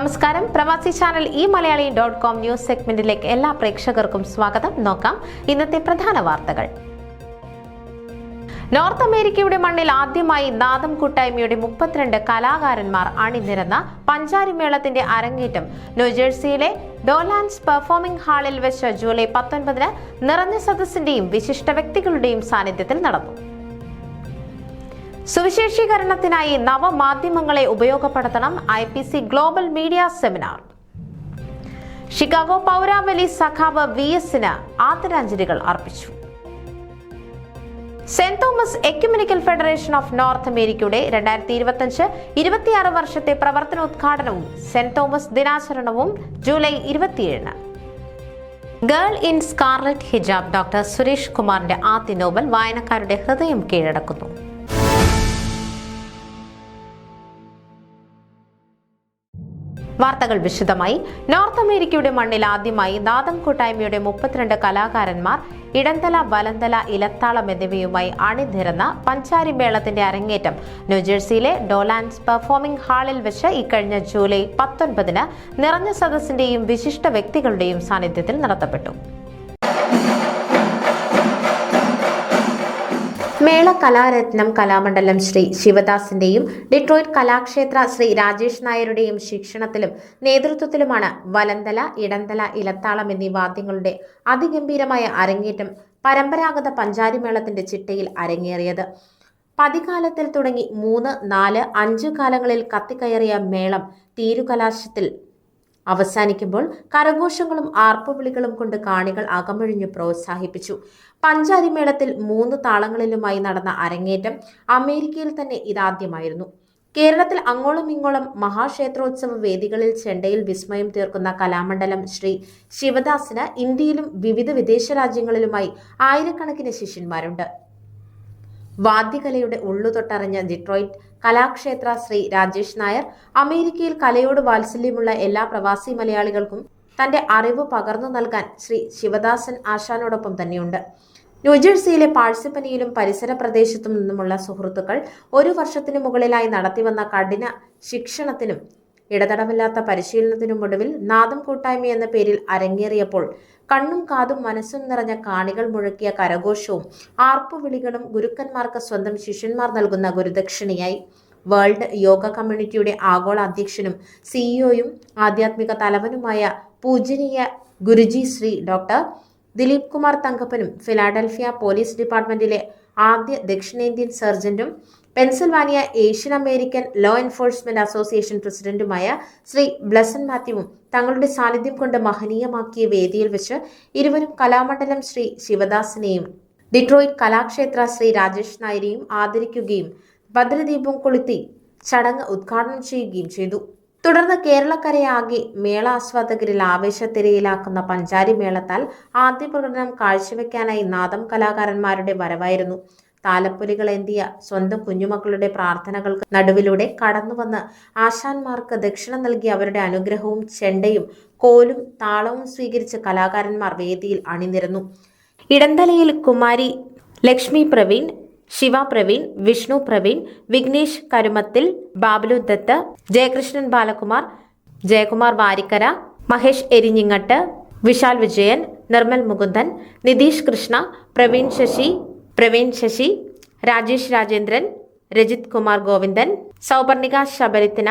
നമസ്കാരം. പ്രവാസി channel e-malayali.com news സെഗ്മെന്റിലേക്ക് എല്ലാ പ്രേക്ഷകർക്കും സ്വാഗതം. നോക്കാം ഇന്നത്തെ പ്രധാന വാർത്തകൾ. നോർത്ത് അമേരിക്കയുടെ മണ്ണിൽ ആദ്യമായി നാദം കൂട്ടായ്മയുടെ 32 കലാകാരന്മാർ അണിനിരന്ന പഞ്ചാരിമേളത്തിന്റെ അരങ്ങേറ്റം ന്യൂജേഴ്സിയിലെ ഡോലാൻഡ്സ് പെർഫോമിംഗ് ഹാളിൽ വെച്ച് ജൂലൈ 19 നിറഞ്ഞ സദസ്സിന്റെയും വിശിഷ്ട വ്യക്തികളുടെയും സാന്നിധ്യത്തിൽ നടന്നു. സുവിശേഷീകരണത്തിനായി നവമാധ്യമങ്ങളെ ഉപയോഗപ്പെടുത്തണം. IPC global media seminar. Chicago പൗരാവലി സഖാവ് VS-ന് ആദരാഞ്ജലികൾ അർപ്പിച്ചു. Saint Thomas ecumenical federation of North അമേരിക്കയുടെ 2025-26 വർഷത്തെ പ്രവർത്തനോദ്ഘാടനവും സെന്റ് തോമസ് ദിനാചരണവും ജൂലൈ 27-ന്. Girl in Scarlet Hijab doctor Suresh കുമാറിന്റെ ആദ്യ നോവൽ വായനക്കാരുടെ ഹൃദയം കീഴടക്കുന്നു. വാർത്തകൾ വിശദമായി. നോർത്ത് അമേരിക്കയുടെ മണ്ണിൽ ആദ്യമായി നാദം കൂട്ടായ്മയുടെ 32 കലാകാരന്മാർ ഇടന്തല, വലന്തല, ഇലത്താളം എന്നിവയുമായി അണിനിരന്ന പഞ്ചാരിമേളത്തിന്റെ അരങ്ങേറ്റം ന്യൂജേഴ്സിയിലെ ഡോലാൻഡ്സ് പെർഫോമിംഗ് ഹാളിൽ വെച്ച് ഇക്കഴിഞ്ഞ ജൂലൈ 19 നിറഞ്ഞ സദസ്സിന്റെയും വിശിഷ്ട വ്യക്തികളുടെയും സാന്നിധ്യത്തിൽ നടത്തപ്പെട്ടു. മേള കലാരത്നം കലാമണ്ഡലം ശ്രീ ശിവദാസിന്റെയും ഡിട്രോയിറ്റ് കലാക്ഷേത്ര ശ്രീ രാജേഷ് നായരുടെയും ശിക്ഷണത്തിലും നേതൃത്വത്തിലുമാണ് വലന്തല, ഇടന്തല, ഇലത്താളം എന്നീ വാദ്യങ്ങളുടെ അതിഗംഭീരമായ അരങ്ങേറ്റം പരമ്പരാഗത പഞ്ചാരിമേളത്തിന്റെ ചിട്ടയിൽ അരങ്ങേറിയത്. പതികാലത്തിൽ തുടങ്ങി 3, 4, 5 കാലങ്ങളിൽ കത്തിക്കയറിയ മേളം തീരുകലാശത്തിൽ അവസാനിക്കുമ്പോൾ കരഘോഷങ്ങളും ആർപ്പുവിളികളും കൊണ്ട് കാണികൾ അകമഴിഞ്ഞു പ്രോത്സാഹിപ്പിച്ചു. പഞ്ചാരിമേളത്തിൽ 3 താളങ്ങളിലുമായി നടന്ന അരങ്ങേറ്റം അമേരിക്കയിൽ തന്നെ ഇതാദ്യമായിരുന്നു. കേരളത്തിൽ അങ്ങോളം ഇങ്ങോളം മഹാക്ഷേത്രോത്സവ വേദികളിൽ ചെണ്ടയിൽ വിസ്മയം തീർക്കുന്ന കലാമണ്ഡലം ശ്രീ ശിവദാസിന് ഇന്ത്യയിലും വിവിധ വിദേശ രാജ്യങ്ങളിലുമായി ആയിരക്കണക്കിന് ശിഷ്യന്മാരുണ്ട്. വാദ്യകലയുടെ ഉള്ളുതൊട്ടറിഞ്ഞ ഡിട്രോയിറ്റ് കലാക്ഷേത്ര ശ്രീ രാജേഷ് നായർ അമേരിക്കയിൽ കലയോട് വാത്സല്യമുള്ള എല്ലാ പ്രവാസി മലയാളികൾക്കും തന്റെ അറിവ് പകർന്നു നൽകാൻ ശ്രീ ശിവദാസൻ ആശാനോടൊപ്പം തന്നെയുണ്ട്. ന്യൂജേഴ്സിയിലെ പാഴ്സിപ്പനിയിലും പരിസര പ്രദേശത്തു നിന്നുമുള്ള സുഹൃത്തുക്കൾ 1 വർഷത്തിനു മുകളിലായി നടത്തിവന്ന കഠിന ശിക്ഷണത്തിനും ഇടതടവില്ലാത്ത പരിശീലനത്തിനുമൊടുവിൽ നാദം കൂട്ടായ്മ എന്ന പേരിൽ അരങ്ങേറിയപ്പോൾ കണ്ണും കാതും മനസ്സും നിറഞ്ഞ കാണികൾ മുഴക്കിയ കരഘോഷവും ആർപ്പുവിളികളും ഗുരുക്കന്മാർക്ക് സ്വന്തം ശിഷ്യന്മാർ നൽകുന്ന ഗുരുദക്ഷിണയായി. വേൾഡ് യോഗ കമ്മ്യൂണിറ്റിയുടെ ആഗോള അധ്യക്ഷനും CEO-യും ആധ്യാത്മിക തലവനുമായ പൂജനീയ ഗുരുജി ശ്രീ ഡോക്ടർ ദിലീപ് കുമാർ തങ്കപ്പനും ഫിലാഡൽഫിയ പോലീസ് ഡിപ്പാർട്ട്മെന്റിലെ ആദ്യ ദക്ഷിണേന്ത്യൻ സർജന്റും Pennsylvania Asian American law enforcement association പ്രസിഡന്റുമായ ശ്രീ ബ്ലസൻ മാത്യുവും തങ്ങളുടെ സാന്നിധ്യം കൊണ്ട് മഹനീയമാക്കിയ വേദിയിൽ വെച്ച് ഇരുവരും കലാമണ്ഡലം ശ്രീ ശിവദാസിനെയും ഡിട്രോയിറ്റ് കലാക്ഷേത്ര ശ്രീ രാജേഷ് നായരെയും ആദരിക്കുകയും ഭദ്രദീപം കൊളുത്തി ചടങ്ങ് ഉദ്ഘാടനം ചെയ്യുകയും ചെയ്തു. തുടർന്ന് കേരളക്കരയാകെ മേള ആസ്വാദകരിൽ ആവേശത്തിരയിലാക്കുന്ന പഞ്ചാരിമേളത്താൽ ആദ്യ പ്രകടനം കാഴ്ചവെക്കാനായി നാദം കലാകാരന്മാരുടെ വരവായിരുന്നു. താലപ്പൊലികളേന്തിയ സ്വന്തം കുഞ്ഞുമക്കളുടെ പ്രാർത്ഥനകൾക്ക് നടുവിലൂടെ കടന്നുവന്ന് ആശാന്മാർക്ക് ദക്ഷിണ നൽകി അവരുടെ അനുഗ്രഹവും ചെണ്ടയും കോലും താളവും സ്വീകരിച്ച് കലാകാരന്മാർ വേദിയിൽ അണിനിരന്നു. ഇടന്തലയിൽ കുമാരി ലക്ഷ്മി പ്രവീൺ, ശിവ പ്രവീൺ, വിഷ്ണു പ്രവീൺ, വിഘ്നേഷ് കരുമത്തിൽ, ബാബുലു ദത്ത്, ജയകൃഷ്ണൻ ബാലകുമാർ, ജയകുമാർ വാരിക്കര, മഹേഷ് എരിഞ്ഞിങ്ങട്ട്, വിശാൽ വിജയൻ, നിർമ്മൽ മുകുന്ദൻ, നിതീഷ് കൃഷ്ണ, പ്രവീൺ ശശി, രാജേഷ് രാജേന്ദ്രൻ, രജിത് കുമാർ ഗോവിന്ദൻ, സൗപർണിക ശബരിത്തിന,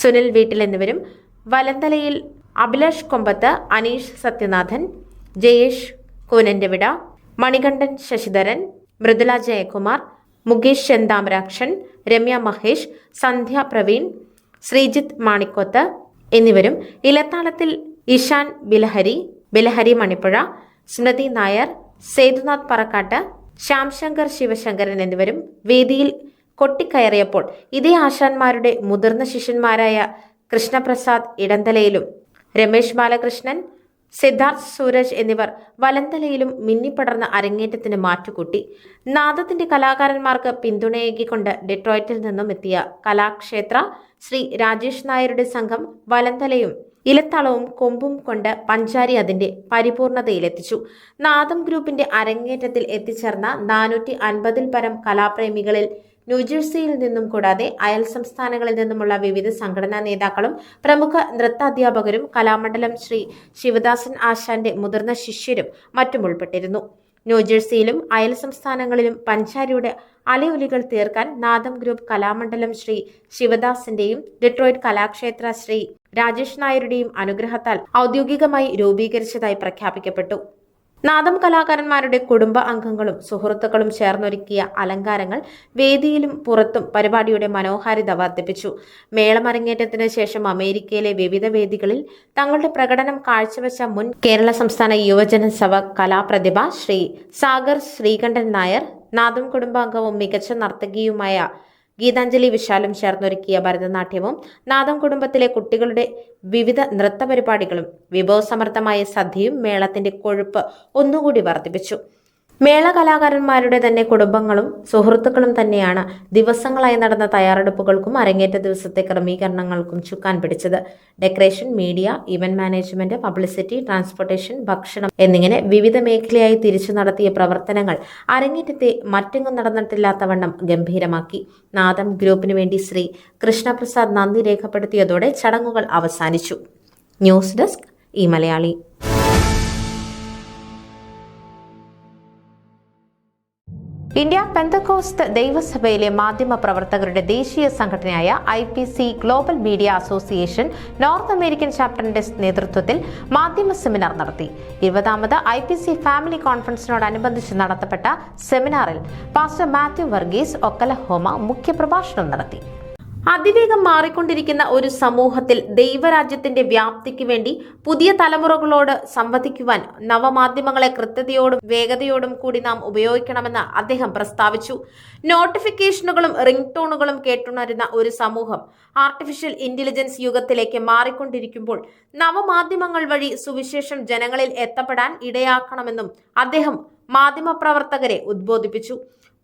സുനിൽ വീട്ടിൽ എന്നിവരും വലന്തലയിൽ അഭിലാഷ് കൊമ്പത്ത്, അനീഷ് സത്യനാഥൻ, ജയേഷ് കൂനന്റെവിട, മണികണ്ഠൻ ശശിധരൻ, മൃദുല ജയകുമാർ, മുകേഷ് ചെന്താമരാക്ഷൻ, രമ്യ മഹേഷ്, സന്ധ്യ പ്രവീൺ, ശ്രീജിത്ത് മാണിക്കോത്ത് എന്നിവരും ഇലത്താളത്തിൽ ഇഷാൻ ബിലഹരി മണിപ്പുഴ, സ്മൃതി നായർ, സേതുനാഥ് പറക്കാട്ട്, ശ്യാംശങ്കർ ശിവശങ്കരൻ എന്നിവരും വേദിയിൽ കൊട്ടിക്കയറിയപ്പോൾ ഇതേ ആശാന്മാരുടെ മുതിർന്ന ശിഷ്യന്മാരായ കൃഷ്ണപ്രസാദ് ഇടന്തലയിലും രമേശ് ബാലകൃഷ്ണൻ, സിദ്ധാർത്ഥ് സൂരജ് എന്നിവർ വലന്തലയിലും മിന്നിപ്പടർന്ന അരങ്ങേറ്റത്തിന് മാറ്റുകൂട്ടി. നാദത്തിന്റെ കലാകാരന്മാർക്ക് പിന്തുണയേകിക്കൊണ്ട് ഡിട്രോയിറ്റിൽ നിന്നും എത്തിയ കലാക്ഷേത്ര ശ്രീ രാജേഷ് നായരുടെ സംഘം വലന്തലയും ഇലത്താളവും കൊമ്പും കൊണ്ട് പഞ്ചാരി അതിന്റെ പരിപൂർണതയിലെത്തിച്ചു. നാദം ഗ്രൂപ്പിന്റെ അരങ്ങേറ്റത്തിൽ എത്തിച്ചേർന്ന 450-ൽ പരം കലാപ്രേമികളിൽ ന്യൂജേഴ്സിയിൽ നിന്നും കൂടാതെ അയൽ സംസ്ഥാനങ്ങളിൽ നിന്നുമുള്ള വിവിധ സംഘടനാ നേതാക്കളും പ്രമുഖ നൃത്താധ്യാപകരും കലാമണ്ഡലം ശ്രീ ശിവദാസൻ ആശാന്റെ മുതിർന്ന ശിഷ്യരും മറ്റും ഉൾപ്പെട്ടിരുന്നു. ന്യൂജേഴ്സിയിലും അയൽ സംസ്ഥാനങ്ങളിലും പഞ്ചാരിയുടെ അലയൊലികൾ തീർക്കാൻ നാദം ഗ്രൂപ്പ് കലാമണ്ഡലം ശ്രീ ശിവദാസിന്റെയും ഡെട്രോയിറ്റ് കലാക്ഷേത്ര ശ്രീ രാജേഷ് നായരുടെയും അനുഗ്രഹത്താൽ ഔദ്യോഗികമായി രൂപീകരിച്ചതായി പ്രഖ്യാപിക്കപ്പെട്ടു. നാദം കലാകാരന്മാരുടെ കുടുംബ അംഗങ്ങളും സുഹൃത്തുക്കളും ചേർന്നൊരുക്കിയ അലങ്കാരങ്ങൾ വേദിയിലും പുറത്തും പരിപാടിയുടെ മനോഹാരിത വർദ്ധിപ്പിച്ചു. മേളമരങ്ങേറ്റത്തിന് ശേഷം അമേരിക്കയിലെ വിവിധ വേദികളിൽ തങ്ങളുടെ പ്രകടനം കാഴ്ചവെച്ച മുൻ കേരള സംസ്ഥാന യുവജന സഭ കലാപ്രതിഭ ശ്രീ സാഗർ ശ്രീകണ്ഠൻ നായർ, നാദം കുടുംബാംഗവും മികച്ച നർത്തകിയുമായ ഗീതാഞ്ജലി വിശാലും ചേർന്നൊരുക്കിയ ഭരതനാട്യവും നാദം കുടുംബത്തിലെ കുട്ടികളുടെ വിവിധ നൃത്തപരിപാടികളും വിഭവസമൃദ്ധമായ സദ്യയും മേളത്തിന്റെ കൊഴുപ്പ് ഒന്നുകൂടി വർദ്ധിപ്പിച്ചു. മേള കലാകാരന്മാരുടെ തന്നെ കുടുംബങ്ങളും സുഹൃത്തുക്കളും തന്നെയാണ് ദിവസങ്ങളായി നടന്ന തയ്യാറെടുപ്പുകൾക്കും അരങ്ങേറ്റ ദിവസത്തെ ക്രമീകരണങ്ങൾക്കും ചുക്കാൻ പിടിച്ചത്. Decoration, media, event management, publicity, transportation, ഭക്ഷണം എന്നിങ്ങനെ വിവിധ മേഖലയായി തിരിച്ചു നടത്തിയ പ്രവർത്തനങ്ങൾ അരങ്ങേറ്റത്തെ മറ്റെങ്ങും നടന്നിട്ടില്ലാത്തവണ്ണം ഗംഭീരമാക്കി. നാദം ഗ്രൂപ്പിനു വേണ്ടി ശ്രീ കൃഷ്ണപ്രസാദ് നന്ദി രേഖപ്പെടുത്തിയതോടെ ചടങ്ങുകൾ അവസാനിച്ചു. ന്യൂസ് ഡെസ്ക് ഈ മലയാളി. ഇന്ത്യ പെന്തക്കോസ്ത് ദൈവസഭയിലെ മാധ്യമ പ്രവർത്തകരുടെ ദേശീയ സംഘടനയായ IPC global media association North American ചാപ്റ്ററിന്റെ നേതൃത്വത്തിൽ മാധ്യമ സെമിനാർ നടത്തി. 20ാമത് IPC ഫാമിലി കോൺഫറൻസിനോടനുബന്ധിച്ച് നടത്തപ്പെട്ട സെമിനാറിൽ പാസ്റ്റർ മാത്യു വർഗീസ് ഒക്കലഹോമ മുഖ്യപ്രഭാഷണം നടത്തി. അതിവേഗം മാറിക്കൊണ്ടിരിക്കുന്ന ഒരു സമൂഹത്തിൽ ദൈവരാജ്യത്തിന്റെ വ്യാപ്തിക്ക് വേണ്ടി പുതിയ തലമുറകളോട് സംവദിക്കുവാൻ നവമാധ്യമങ്ങളെ കൃത്യതയോടും വേഗതയോടും കൂടി നാം ഉപയോഗിക്കണമെന്ന് അദ്ദേഹം പ്രസ്താവിച്ചു. നോട്ടിഫിക്കേഷനുകളും റിംഗ് ടോണുകളും കേട്ടുണരുന്ന ഒരു സമൂഹം ആർട്ടിഫിഷ്യൽ ഇന്റലിജൻസ് യുഗത്തിലേക്ക് മാറിക്കൊണ്ടിരിക്കുമ്പോൾ നവമാധ്യമങ്ങൾ വഴി സുവിശേഷം ജനങ്ങളിൽ എത്തപ്പെടാൻ ഇടയാക്കണമെന്നും അദ്ദേഹം മാധ്യമപ്രവർത്തകരെ ഉദ്ബോധിപ്പിച്ചു.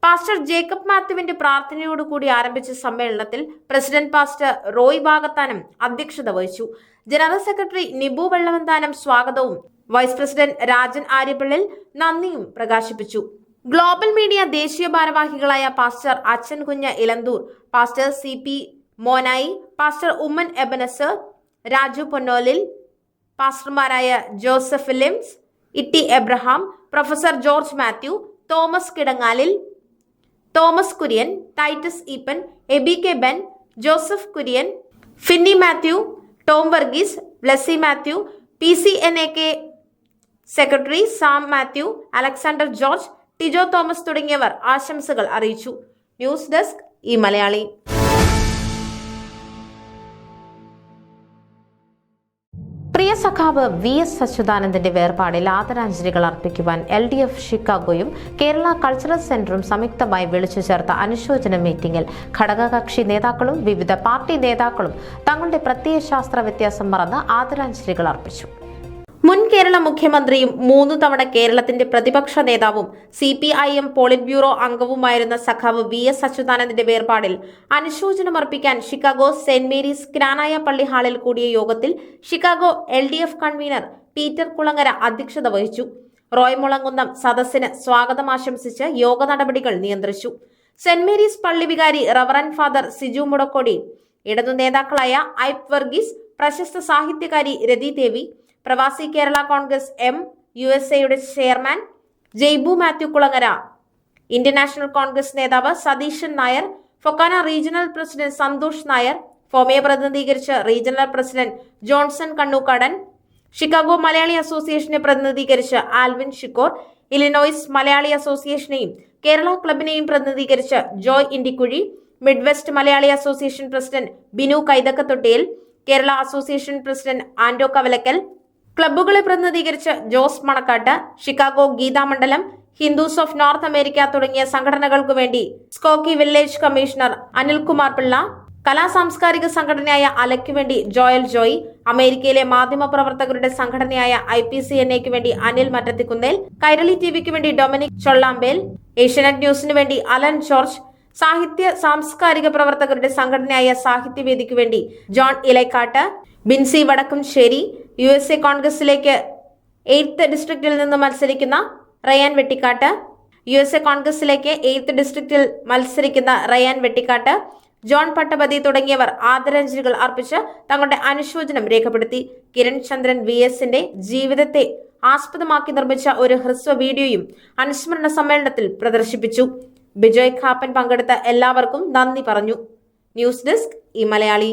പാസ്റ്റർ ജേക്കബ് മാത്യുവിന്റെ പ്രാർത്ഥനയോടുകൂടി ആരംഭിച്ച സമ്മേളനത്തിൽ പ്രസിഡന്റ് പാസ്റ്റർ റോയ് ഭാഗത്താനം അധ്യക്ഷത വഹിച്ചു. ജനറൽ സെക്രട്ടറി നിബു വെള്ളവന്താനം സ്വാഗതവും വൈസ് പ്രസിഡന്റ് രാജൻ ആര്യപ്പിള്ളിൽ നന്ദിയും പ്രകാശിപ്പിച്ചു. ഗ്ലോബൽ മീഡിയ ദേശീയ ഭാരവാഹികളായ pastor Achankunju Elanthoor, pastor CP Monayi, pastor Oommen Ebenezer, Raju Ponnolil, പാസ്റ്റർമാരായ Joseph Lims, Itty Abraham, professor George Mathew, Thomas Kidangalil, Thomas Kurian, Titus Eapen, Aby K Ben, Joseph Kurian, Finny Mathew, Tom Varghese, Blessy Mathew, PCNAK secretary Sam Mathew, Alexander George, Tijo Thomas തുടങ്ങിയവർ ആശംസകൾ അറിയിച്ചു. News desk ഈ മലയാളി. പ്രിയ സഖാവ് VS അച്യുതാനന്ദന്റെ വേർപാടിൽ ആദരാഞ്ജലികൾ അർപ്പിക്കുവാൻ LDF ഷിക്കാഗോയും കേരള കൾച്ചറൽ സെന്ററും സംയുക്തമായി വിളിച്ചു ചേർത്ത അനുശോചന മീറ്റിംഗിൽ ഘടകകക്ഷി നേതാക്കളും വിവിധ പാർട്ടി നേതാക്കളും തങ്ങളുടെ പ്രത്യയശാസ്ത്ര വ്യത്യാസം മറന്ന് ആദരാഞ്ജലികൾ അർപ്പിച്ചു. മുൻ കേരള മുഖ്യമന്ത്രിയും 3 തവണ കേരളത്തിന്റെ പ്രതിപക്ഷ നേതാവും CPIM പോളിറ്റ് ബ്യൂറോ അംഗവുമായിരുന്ന സഖാവ് VS അച്യുതാനന്ദന്റെ വേർപാടിൽ അനുശോചനമർപ്പിക്കാൻ ഷിക്കാഗോ സെന്റ് മേരീസ് ക്നാനായ പള്ളി ഹാളിൽ കൂടിയ യോഗത്തിൽ Chicago LDF convener Peter Kulangara അധ്യക്ഷത വഹിച്ചു. റോയ് മുളങ്കുന്നം സദസ്സിന് സ്വാഗതം ആശംസിച്ച് യോഗ നടപടികൾ നിയന്ത്രിച്ചു. സെന്റ് മേരീസ് പള്ളി വികാരി റവറൻ ഫാദർ സിജു മുടക്കോടി, ഇടതു നേതാക്കളായ ഐപ്പ് വർഗീസ്, പ്രശസ്ത സാഹിത്യകാരി Rathi Devi, Pravasi Kerala Congress USA chairman Jaibu Mathew Kulangara, Indian National Congress നേതാവ് സതീശൻ നായർ, ഫൊക്കാന റീജിയണൽ പ്രസിഡന്റ് സന്തോഷ് നായർ, ഫോമയെ പ്രതിനിധീകരിച്ച് regional president Johnson Kannookadan, Chicago Malayali അസോസിയേഷനെ പ്രതിനിധീകരിച്ച് ആൽവിൻ ഷിക്കോർ, ഇലിനോയ്സ് മലയാളി അസോസിയേഷനെയും കേരള ക്ലബിനെയും പ്രതിനിധീകരിച്ച് Joy Indikuzhi, Midwest Malayali association president Binu Kaithakkathottiyil, Kerala association president Ando Kavalakkal, ക്ലബ്ബുകളെ പ്രതിനിധീകരിച്ച് Jose Manakkatt, Chicago Geethamandalam, Hindus of North America തുടങ്ങിയ സംഘടനകൾക്കു വേണ്ടി Skokie village commissioner Anilkumar Pillai, കലാ സാംസ്കാരിക സംഘടനയായ അലയ്ക്കു വേണ്ടി ജോയൽ ജോയ്, അമേരിക്കയിലെ മാധ്യമ പ്രവർത്തകരുടെ സംഘടനയായ IPCNAക്ക് വേണ്ടി അനിൽ മറ്റത്തിക്കുന്നേൽ, കൈരളി TVക്ക് വേണ്ടി ഡൊമിനിക് ചൊള്ളാമ്പേൽ, ഏഷ്യാനെറ്റ് ന്യൂസിനു വേണ്ടി അലൻ ജോർജ്, സാഹിത്യ സാംസ്കാരിക പ്രവർത്തകരുടെ സംഘടനയായ സാഹിത്യവേദിക്കു വേണ്ടി ജോൺ ഇലൈക്കാട്ട്, ബിൻസി വടക്കുംശ്ശേരി, USA കോൺഗ്രസിലേക്ക് 8th ഡിസ്ട്രിക്റ്റിൽ നിന്ന് മത്സരിക്കുന്ന റയാൻ വെട്ടിക്കാട്ട്, USA കോൺഗ്രസിലേക്ക് 8th ഡിസ്ട്രിക്റ്റിൽ മത്സരിക്കുന്ന റയാൻ വെട്ടിക്കാട്ട്, ജോൺ പട്ടപതി തുടങ്ങിയവർ ആദരാഞ്ജലികൾ അർപ്പിച്ച് തങ്ങളുടെ അനുശോചനം രേഖപ്പെടുത്തി. കിരൺ ചന്ദ്രൻ VSന്റെ ജീവിതത്തെ ആസ്പദമാക്കി നിർമ്മിച്ച ഒരു ഹ്രസ്വ വീഡിയോയും അനുസ്മരണ സമ്മേളനത്തിൽ പ്രദർശിപ്പിച്ചു. ബിജോയ് ഖാപ്പൻ പങ്കെടുത്ത എല്ലാവർക്കും നന്ദി പറഞ്ഞു. ന്യൂസ് ഡെസ്ക് ഈ മലയാളി.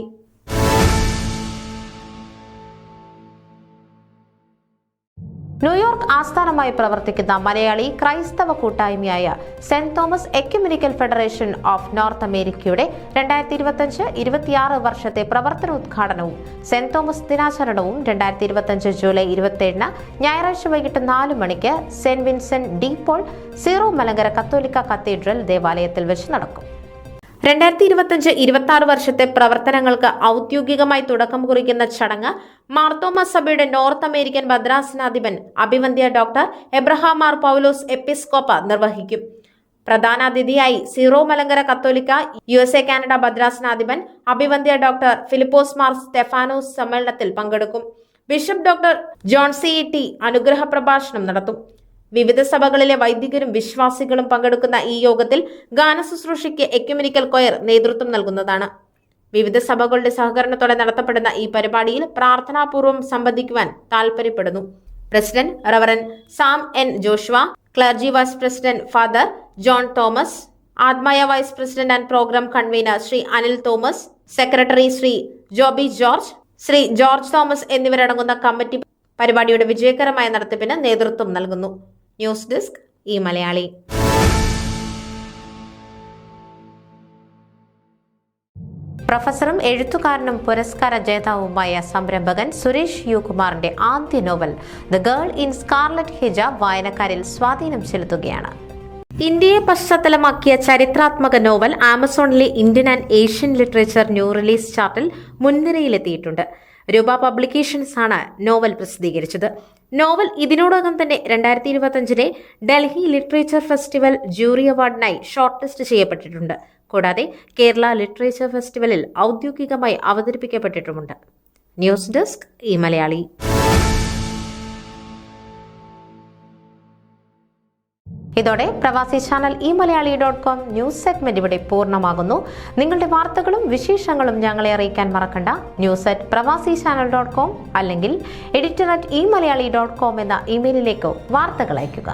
ന്യൂയോർക്ക് ആസ്ഥാനമായി പ്രവർത്തിക്കുന്ന മലയാളി ക്രൈസ്തവ കൂട്ടായ്മയായ Saint Thomas ecumenical federation of North അമേരിക്കയുടെ 2025-26 വർഷത്തെ പ്രവർത്തനോദ്ഘാടനവും സെന്റ് തോമസ് ദിനാചരണവും 2025 ജൂലൈ 27 ഞായറാഴ്ച വൈകിട്ട് 4 മണിക്ക് Saint Vincent de Paul Syro Malankara Catholic cathedral ദേവാലയത്തിൽ വെച്ച് നടക്കും. 2025-26 വർഷത്തെ പ്രവർത്തനങ്ങൾക്ക് ഔദ്യോഗികമായി തുടക്കം കുറിക്കുന്ന ചടങ്ങ് മാർത്തോമ സഭയുടെ നോർത്ത് അമേരിക്കൻ ഭദ്രാസനാധിപൻ അഭിവന്ദ്യ ഡോക്ടർ എബ്രഹാം മാർ പൗലോസ് എപ്പിസ്കോപ്പ നിർവഹിക്കും. പ്രധാനാതിഥിയായി സീറോ മലങ്കര കത്തോലിക്ക USA കാനഡ ഭദ്രാസനാധിപൻ അഭിവന്ദ്യ ഡോക്ടർ ഫിലിപ്പോസ് മാർ സ്റ്റെഫാനോസ് സമ്മേളനത്തിൽ പങ്കെടുക്കും. ബിഷപ്പ് ഡോക്ടർ ജോൺ CET അനുഗ്രഹ പ്രഭാഷണം നടത്തും. വിവിധ സഭകളിലെ വൈദികരും വിശ്വാസികളും പങ്കെടുക്കുന്ന ഈ യോഗത്തിൽ ഗാനശുശ്രൂഷയ്ക്ക് എക്യുമെനിക്കൽ കൊയർ നേതൃത്വം നൽകുന്നതാണ്. വിവിധ സഭകളുടെ സഹകരണത്തോടെ നടത്തപ്പെടുന്ന ഈ പരിപാടിയിൽ പ്രാർത്ഥനാപൂർവ്വം സംബന്ധിക്കുവാൻ താൽപര്യപ്പെടുന്നു. President reverend Sam N. Joshua, clergy vice president father John Thomas, ആത്മായ vice president and program convener Shri Anil Thomas, secretary Shri Joby George, Shri George Thomas എന്നിവരടങ്ങുന്ന കമ്മിറ്റി പരിപാടിയുടെ വിജയകരമായ നടത്തിപ്പിന് നേതൃത്വം നൽകുന്നു. ന്യൂസ് ഡെസ്ക് ഈ മലയാളി. പ്രൊഫസറും എഴുത്തുകാരനും പുരസ്കാര ജേതാവുമായ സംരംഭകൻ സുരേഷ് യു കുമാറിന്റെ ആദ്യ novel The Girl in Scarlet Hijab വായനക്കാരിൽ സ്വാധീനം ചെലുത്തുകയാണ്. ഇന്ത്യയെ പശ്ചാത്തലമാക്കിയ ചരിത്രാത്മക നോവൽ ആമസോണിലെ Indian and Asian literature new release ചാർട്ടിൽ മുൻനിരയിലെത്തിയിട്ടുണ്ട്. രൂപ പബ്ലിക്കേഷൻസ് ആണ് നോവൽ പ്രസിദ്ധീകരിച്ചത്. നോവൽ ഇതിനോടകം തന്നെ 2025 ഡൽഹി ലിറ്ററേച്ചർ ഫെസ്റ്റിവൽ ജൂറി അവാർഡിനായി ഷോർട്ട് ലിസ്റ്റ് ചെയ്യപ്പെട്ടിട്ടുണ്ട്. കൂടാതെ കേരള ലിറ്ററേച്ചർ ഫെസ്റ്റിവലിൽ ഔദ്യോഗികമായി അവതരിപ്പിക്കപ്പെട്ടിട്ടുമുണ്ട്. ന്യൂസ് ഡെസ്ക് ഈ മലയാളി. ഇതോടെ പ്രവാസി ചാനൽ eMalayali.com ന്യൂസ് സെഗ്മെന്റ് ഇവിടെ പൂർണ്ണമാകുന്നു. നിങ്ങളുടെ വാർത്തകളും വിശേഷങ്ങളും ഞങ്ങളെ അറിയിക്കാൻ മറക്കണ്ട. news@pravasichannel.com അല്ലെങ്കിൽ editor@eMalayali.com എന്ന ഇമെയിലിലേക്കോ വാർത്തകൾ അയയ്ക്കുക.